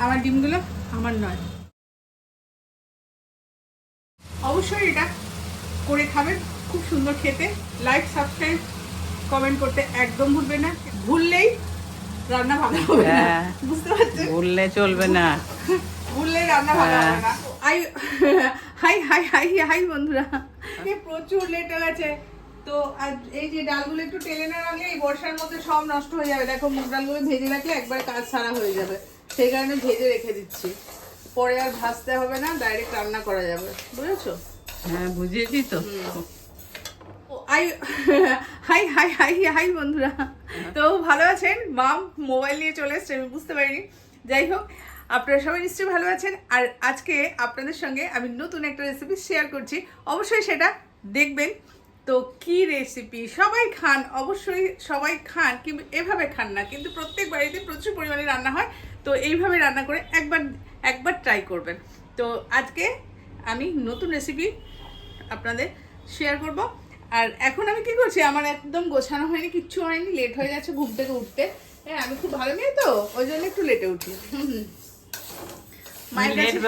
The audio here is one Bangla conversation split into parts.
আমার ডিমগুলো আমার নয়। অবশ্যই এটা করে খাবেন, খুব সুন্দর খেতে। লাইক, সাবস্ক্রাইব, কমেন্ট করতে একদম ভুলবেন না। ভুললেই রান্না ভালো হবে না, বুঝতে পারছেন? ভুললে চলবে না, ভুললেই রান্না ভালো হবে না। হাই হাই হাই হাই বন্ধুরা, প্রচুর লেট হয়ে গেছে। তো আজ এই যে ডালগুলো একটু টেলে না রাখলে এই বর্ষার মধ্যে সব নষ্ট হয়ে যাবে। দেখো মুগ ডালগুলো ভেজে রাখলে একবার কাজ সারা হয়ে যাবে, সেই কারণে ভেজে রেখে দিচ্ছি। পরে আর ভাজতে হবে না, ডাইরেক্ট রান্না করা যাবে, বুঝেছো? হ্যাঁ বুঝেছি তো। হাই হাই হাই হাই বন্ধুরা, তো ভালো আছেন? মাম মোবাইল নিয়ে চলে এসছে, আমি বুঝতে পারিনি। যাই হোক, আপনারা সবাই নিশ্চয়ই ভালো আছেন। আর আজকে আপনাদের সঙ্গে আমি নতুন একটা রেসিপি শেয়ার করছি, অবশ্যই সেটা দেখবেন। তো কি রেসিপি? সবাই খান, অবশ্যই সবাই খান, কিন্তু এভাবে খান না। কিন্তু প্রত্যেক বাড়িতে প্রচুর পরিমাণে রান্না হয়, তো এইভাবে রান্না করে একবার ট্রাই করবেন। তো আজকে আমি নতুন রেসিপি আপনাদের শেয়ার করব। আর এখন আমি কি করছি, আমার একদম গোছানো হয়নি, কিচ্ছু হয়নি, লেট হয়ে গেছে ঘুম থেকে উঠতে। হ্যাঁ, আমি খুব ভালো মেয়ে তো, ওই জন্য একটু লেটে উঠি। মায়ের কাছে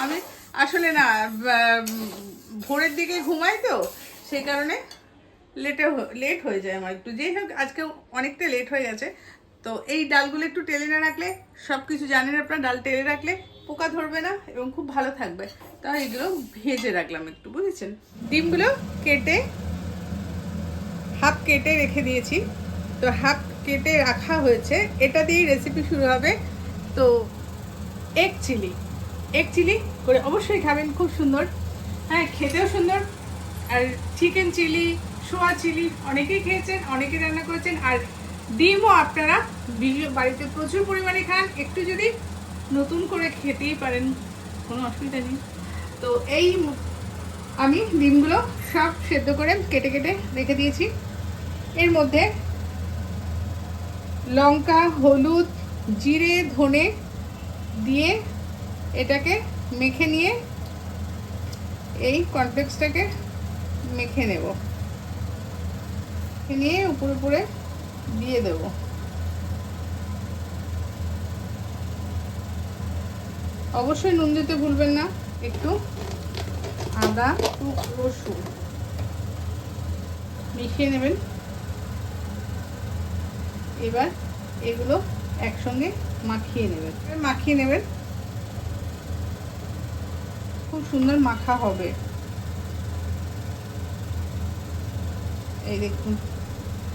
আমি আসলে না ভোরের দিকে ঘুমাই তো, সেই কারণে লেট হয়ে যায় আমার একটু। যেই হোক, আজকে অনেকটা লেট হয়ে গেছে। তো এই ডালগুলো একটু টেলে না রাখলে, সব কিছু জানেন আপনার, ডাল টেলে রাখলে পোকা ধরবে না এবং খুব ভালো থাকবে। তাই এগুলো ভেজে রাখলাম একটু, বুঝেছেন? ডিমগুলো কেটে হাফ কেটে রেখে দিয়েছি। তো হাফ কেটে রাখা হয়েছে, এটা দিয়েই রেসিপি শুরু হবে। তো এগ চিলি করে অবশ্যই খাবেন, খুব সুন্দর। হ্যাঁ, খেতেও সুন্দর। আর চিকেন চিলি, সোয়া চিলি অনেকেই খেয়েছেন, অনেকেই রান্না করেছেন। আর ডিমও আপনারা বাড়িতে প্রচুর পরিমাণে খান, একটু যদি নতুন করে খেতেই পারেন, কোনো অসুবিধা নেই। তো এই আমি ডিমগুলো সব সেদ্ধ করে কেটে কেটে রেখে দিয়েছি। এর মধ্যে লঙ্কা, হলুদ, জিরে, ধনে দিয়ে এটাকে মেখে নিয়ে এই কর্নফ্লেক্সটাকে মেখে নেব, নিয়ে উপরে দিয়ে দেব। অবশ্যই নুন দিতে ভুলবেন না। একটু আদা, রসুন মিশিয়ে নেবেন। এবার এগুলো একসঙ্গে মাখিয়ে নেবেন। খুব সুন্দর মাখা হবে। এই দেখুন,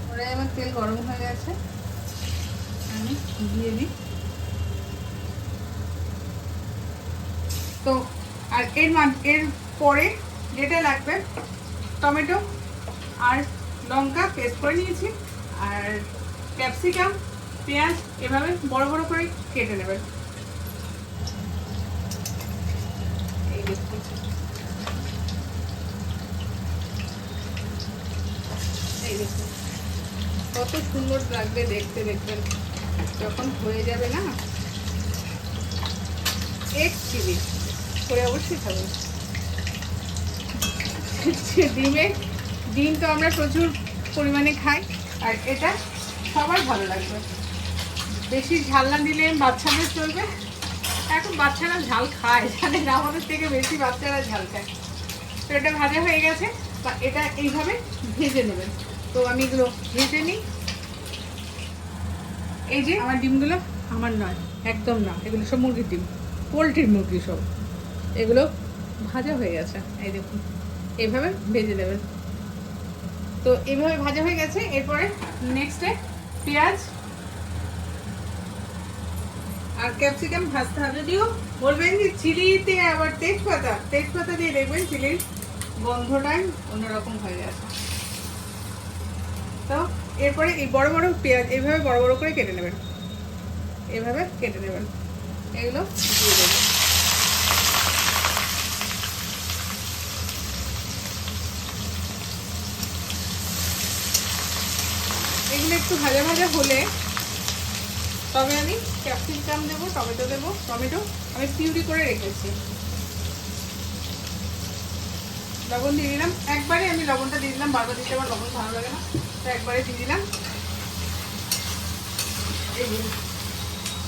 ওরাই আমার তেল গরম হয়ে গেছে, আমি দিয়ে দিই। তো আর এর পরে যেটা লাগবে, টমেটো আর লঙ্কা পেস্ট করে নিয়েছি, আর ক্যাপসিকাম, পেঁয়াজ এভাবে বড় বড় করে কেটে নেবেন। এই দেখুন, কত সুন্দর লাগবে দেখতে, দেখবেন যখন হয়ে যাবে না। এগ চিলি করে অবশ্যই খাবেন। ডিম তো আমরা প্রচুর পরিমাণে খাই, আর এটা সবার ভালো লাগবে। বেশি ঝাল না দিলে বাচ্চাদের চলবে, এখন বাচ্চারা ঝাল খায়, জানেন, আমাদের থেকে বেশি বাচ্চারা ঝাল খায়। তো এটা ভাজা হয়ে গেছে, বা এটা এইভাবে ভেজে নেবেন। তো আমি এগুলো ভেজে নিই। এই যে আমার ডিমগুলো আমার নয়, একদম না, এগুলো সব মুরগির ডিম, পোলট্রির মুরগি সব। এগুলো ভাজা হয়ে গেছে, এই দেখুন, এইভাবে ভেজে দেবেন। তো এইভাবে ভাজা হয়ে গেছে। এরপরে নেক্সটে পেঁয়াজ আর ক্যাপসিকাম ভাজতে হবে। যদিও বলবেন যে চিলিতে আবার তেজপাতা দিয়ে দেখবেন চিলির গন্ধটাই অন্যরকম হয়ে গেছে। তো এরপরে এই বড় বড় পেঁয়াজ এইভাবে বড় বড় করে কেটে নেবেন, এভাবে কেটে নেবেন, এগুলো দিয়ে দেবেন। এগুলো একটু ভাজা ভাজা হলে তবে আমি ক্যাপসিকাম দেবো, টমেটো আমি পিউরি করে রেখেছি। লবণ দিয়ে দিলাম, একবারে আমি লবণটা দিয়ে দিলাম, বারবার দিতে আমার লবণ ভালো লাগে না, তো একবারে দিয়ে দিলাম।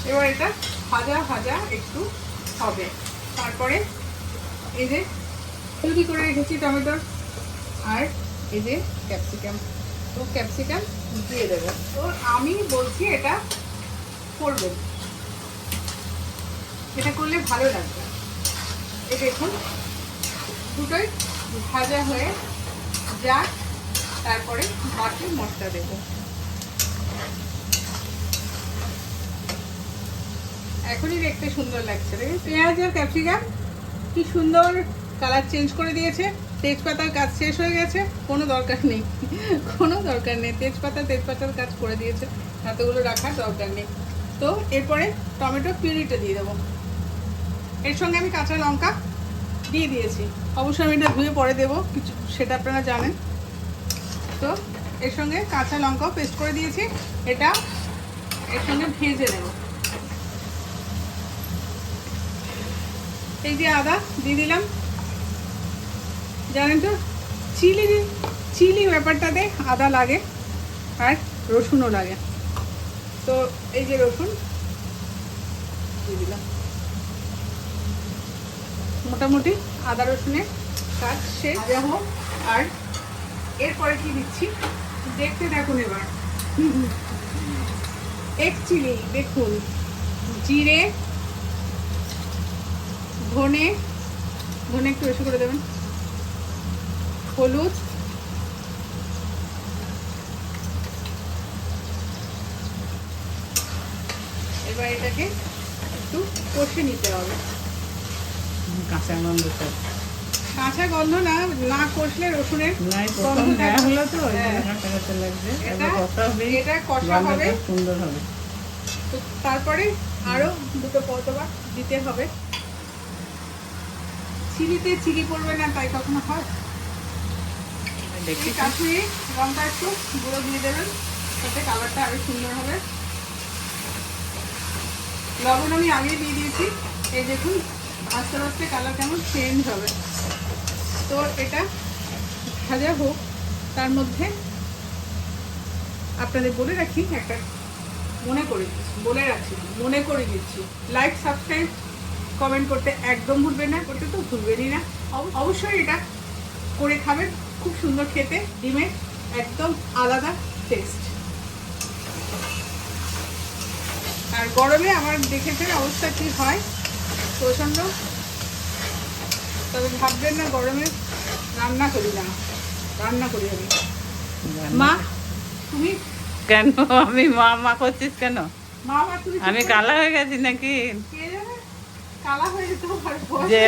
এবার এটা ভাজা ভাজা একটু হবে। তারপরে এই যে তৈরি করে রেখেছি টমেটো আর এই যে ক্যাপসিকাম, তো ক্যাপসিকাম দিয়ে দেবো। তো আমি বলছি এটা করবেন, এটা করলে ভালো লাগবে। এই দেখুন দুটোই ভাজা হয়ে যাক, তারপরে বাকি মশলা দেবো। এখনই দেখতে সুন্দর লাগছে। পেঁয়াজ আর ক্যাপসিকাম কি সুন্দর কালার চেঞ্জ করে দিয়েছে। তেজপাতার কাজ শেষ হয়ে গেছে, কোনো দরকার নেই, কোনো দরকার নেই। তেজপাতার কাজ করে দিয়েছে, এতগুলো রাখার দরকার নেই। তো এরপরে টমেটো পিউরিটা দিয়ে দেবো। এর সঙ্গে আমি কাঁচা লঙ্কা দিয়ে দিয়েছি, অবশ্যই আমি এটা ধুয়ে পরে দেবো, কিছু সেটা আপনারা জানেন। তো এর সঙ্গে কাঁচা লঙ্কাও পেস্ট করে দিয়েছি, এটা এর সঙ্গে ভেজে নেব। এই যে আদা দিয়ে দিলাম, জানেন তো চিলি ব্যাপারটাতে আদা লাগে আর রসুনও লাগে। তো এই যে রসুন দিয়ে দিলাম। মোটামুটি আদা রসুনের কাজ শেষ হোক। আর এরপরে কি দিচ্ছি দেখতে থাকুন। এবার এক চিলি দেখুন, জিরে, ধনে একটু বেশি করে দেবেন, হলুদ, এবার এটাকে একটু কষে নিতে হবে। কাঁচা গন্ধ তো, কাঁচা গন্ধ না কষলে রসুনের প্রথম দেওয়া হলো তো ওই জন্য কাঁচা কাঁচা লাগছে। এটা কষা হবে, সুন্দর হবে। তো তারপরে আরো দুটো পতবা দিতে হবে। চিলিতে চিলি পড়বে না তাই কখনো হয়। দেখি কাশ্মীরি লঙ্কা একটু গুঁড়ো দিয়ে দেবেন, তাতে কালারটা আরো সুন্দর হবে। লবণ আমি আগে দিয়ে দিয়েছি, এই দেখুন আস্তে আস্তে কালার কেমন চেঞ্জ হবে। তো এটা ভাজা হোক, তার মধ্যে আপনাদের বলে রাখি একটা, মনে করে দিচ্ছি লাইক, সাবস্ক্রাইব, কমেন্ট করতে একদম ভুলবেন না, করতে তো ভুলবেনই না। অবশ্যই এটা করে খাবেন, খুব সুন্দর খেতে, ডিমের একদম আলাদা টেস্ট। আর গরমে আমার দেখেছেন অবস্থা কি হয়, প্রচণ্ড। তবে ভাববেন না গরমে রান্না করি না, রান্না করি আমি। মা তুমি কেন আমি মা করছিস কেন? মা তুমি আমি কালা হয়ে গেছি নাকি? কে জানে, কালা হয়ে যেতে পারে, যে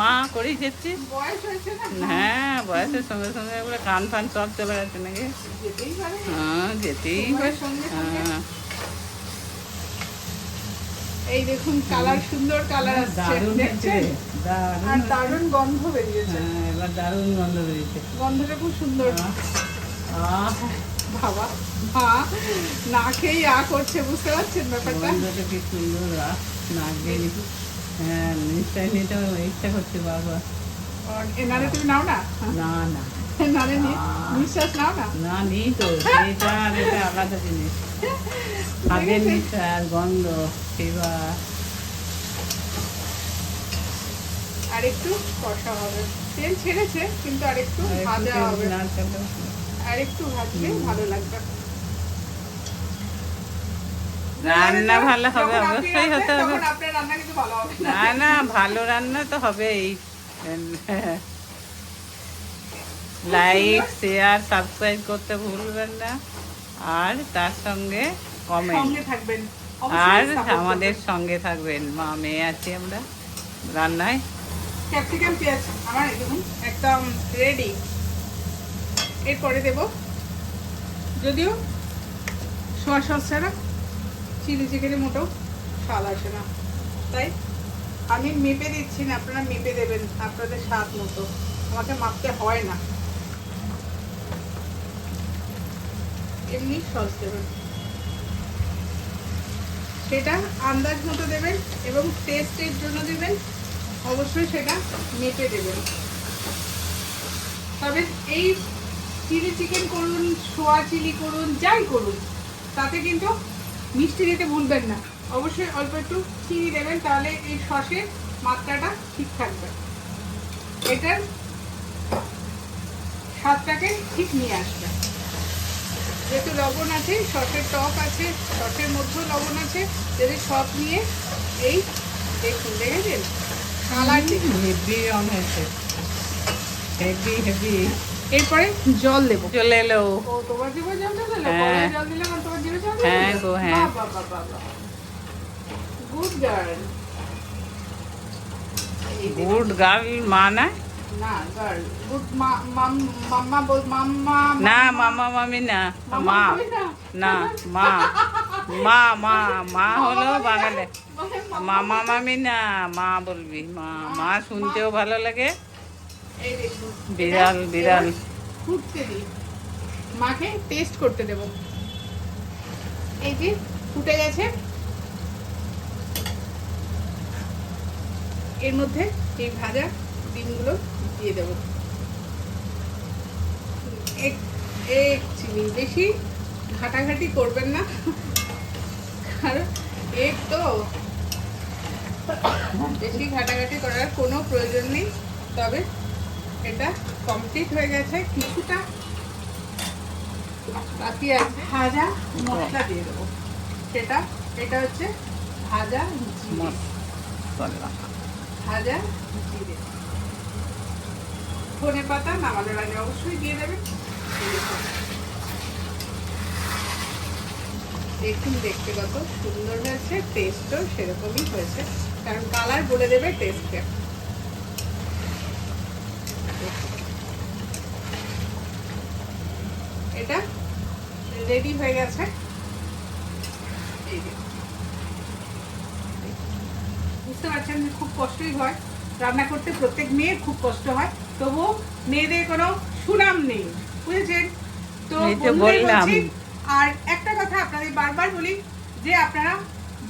মা করেই যাচ্ছিস। বয়স হয়েছে না। হ্যাঁ, বয়সের সঙ্গে সঙ্গে এগুলো কান ফান সব চলে যাচ্ছে নাকি? যেতেই পারে। হ্যাঁ, যেতেই পারে। হ্যাঁ, এই দেখুন কালার, সুন্দর কালার আসছে, দারুণ দেখছেন? আর দারুণ গন্ধ বেরিয়েছে। হ্যাঁ, এবার দারুণ গন্ধ বেরিয়েছে। গন্ধটা খুব সুন্দর। আহ, বাবা মা না খেয়ে করছে, বুঝতে পারছেন ব্যাপারটা? গন্ধটা কি সুন্দর, না গেলে হ্যাঁ নিশ্চয় নিতে ইচ্ছা করছে বারবার। এনারে তুমি নাও না, না না এনারে নিঃশ্বাস নাও না। না নিই তো, এটা আর এটা আলাদা জিনিস। স্বাদের নিঃশ্বাস, গন্ধ, এবার আর একটু কষা হবে, তেল ছেড়েছে কিন্তু আর একটু ভাজা হবে, আর একটু ভাজলে ভালো লাগবে। রান্না ভালো হবে, যখন আপনি অবশ্যই হতে রাঁধবেন, হবে। তখন আপনার রান্না কিন্তু ভালো হবে না। না ভালো রান্না তো হবেই। লাইক, শেয়ার, সাবস্ক্রাইব করতে ভুলবেন না, আর তার সঙ্গে কমেন্ট, সঙ্গে থাকবেন, আর অবশ্যই support আমাদের করবেন। সঙ্গে থাকবেন। মা মেয়ে আছি আমরা রান্নায়। ক্যাপসিকাম পেঁয়াজ আমার দেখুন একদম রেডি। এরপরে দেব, যদিও সোয়া সস ছাড়া চিলি চিকেনের মোটেও স্বাদ আসে না, তাই আমি মেপে দিচ্ছি না, আপনারা মেপে দেবেন আপনাদের স্বাদ মতো, আমাকে মাপতে হয় না। এমনি সস দেবেন, সেটা আন্দাজ মতো দেবেন এবং টেস্টের জন্য দেবেন, অবশ্যই সেটা মেপে দেবেন। তবে এই চিলি চিকেন করুন, সোয়া চিলি করুন, যাই করুন, তাতে কিন্তু মিষ্টি দিতে ভুলবেন না। অবশ্যই অল্প একটু চিনি দেবেন, তাহলে এই সসের মাত্রাটা ঠিক থাকবে, এটার স্বাদটাকে ঠিক নিয়ে আসবে। যেহেতু লবণ আছে, সসের টক আছে, সসের মধ্যেও লবণ আছে, যদি সব নিয়ে এই দেখুন, দেখেছেন কালার দেখুন। হেভি রং হয়েছে, হেভি হেভি। এরপরে জল দেবো। চলে এলো। ও তোমার জিভে জল দিলে? হ্যাঁ। জল দিলাম আর তোমার জিভে জল হ্যাঁ গো, হ্যাঁ। Good girl. গুড গার্ল মা না? না গার্ল, গুড মাম্মা বল, মাম্মা না মামা মামি না, মাম্মা মা বলি না। না, মা মা মা মা হলো বাঙালি। মামা মামি না, মা বলবি, মা। মা শুনতেও ভালো লাগে। এই দেখুন, বিড়াল বিড়াল। ফুটতে দিই, মাকে টেস্ট করতে দেব। এই যে ফুটে গেছে, এর মধ্যে এই ভাজা ডিমগুলো দিয়ে দেবো। এক চিনি, বেশি ঘাটাঘাটি করবেন না, কারণ এক তো বেশি ঘাটাঘাটি করার কোনো প্রয়োজন নেই। তবে এটা কমপ্লিট হয়ে গেছে, কিছুটা বাকি আছে। ভাজা মশলা দিয়ে দেবো, এটা হচ্ছে ভাজা জিরে, ভাজা জিরে। ধনে পাতা নামানোর আগে অবশ্যই দিয়ে দেবেন। দেখুন দেখতে কত সুন্দর হয়েছে, টেস্টও সেরকমই হয়েছে, কারণ কালার বলে দেবে টেস্টকে। এটা রেডি হয়ে গেছে। এই যে বুঝতে পারছেন যে খুব কষ্টই হয় রান্না করতে, প্রত্যেক মেয়ের খুব কষ্ট হয়, তবুও মেয়েদের কোনো সুনাম নেই, বুঝেছেন তো? এই তো বন্ধুদের বললাম। বলছি, আর একটা কথা আপনাদের বারবার বলি যে আপনারা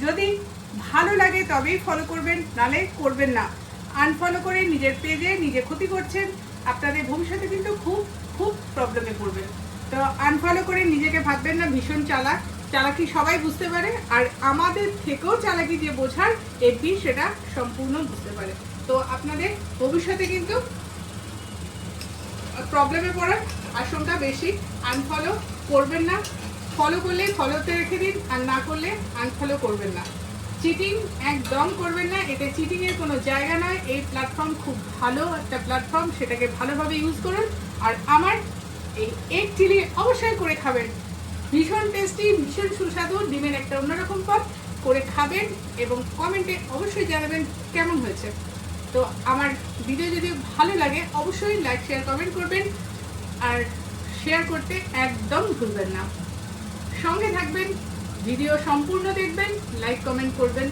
যদি ভালো লাগে তবেই ফলো করবেন, নালে করবেন না। আনফলো করে নিজের পেজে নিজে ক্ষতি করছেন, আপনাদের ভবিষ্যতে কিন্তু খুব খুব প্রবলেমে পড়বেন। তো আনফলো করে নিজেকে ভাববেন না ভীষণ চালাক, চালাকি সবাই বুঝতে পারে, আর আমাদের থেকেও চালাকি যে বোঝার এফবি সেটা সম্পূর্ণ বুঝতে পারে। তো আপনাদের ভবিষ্যতে কিন্তু প্রবলেমে পড়ার আশঙ্কা বেশি। আনফলো করবেন না, ফলো করলে ফলোতে রেখে দিন, আর না করলে আনফলো করবেন না। চিটিং একদম করবেন না, এতে চিটিংয়ের কোনো জায়গা নয়। এই প্ল্যাটফর্ম খুব ভালো একটা প্ল্যাটফর্ম, সেটাকে ভালোভাবে ইউজ করুন। আর আমার এই এগ চিলি অবশ্যই করে খাবেন, ভীষণ টেস্টি, ভীষণ সুস্বাদু, ডিমের একটা অন্যরকম পদ করে খাবেন, এবং কমেন্টে অবশ্যই জানাবেন কেমন হয়েছে। তো আমার ভিডিও যদি ভালো লাগে অবশ্যই লাইক শেয়ার কমেন্ট করবেন, আর শেয়ার করতে একদম ভুলবেন না। সঙ্গে থাকবেন, ভিডিও সম্পূর্ণ দেখবেন, লাইক কমেন্ট করবেন,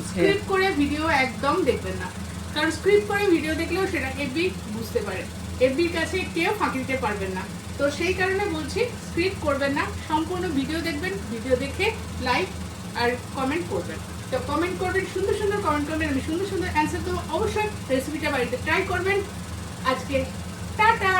স্ক্রিপ্ট করে ভিডিও একদম দেখবেন না, কারণ স্ক্রিপ্ট করে ভিডিও দেখলেও সেটা এফবি বুঝতে পারে, এফবির কাছে কেউ ফাঁকি দিতে পারবেন না। তো সেই কারণে বলছি স্ক্রিপ্ট করবেন না, সম্পূর্ণ ভিডিও দেখবেন, ভিডিও দেখে লাইক আর কমেন্ট করবেন। তো কমেন্ট করবেন, সুন্দর সুন্দর কমেন্ট করবেন, আমি সুন্দর সুন্দর অ্যান্সার দেবো। অবশ্যই রেসিপিটা বাড়িতে ট্রাই করবেন। আজকে টাটা।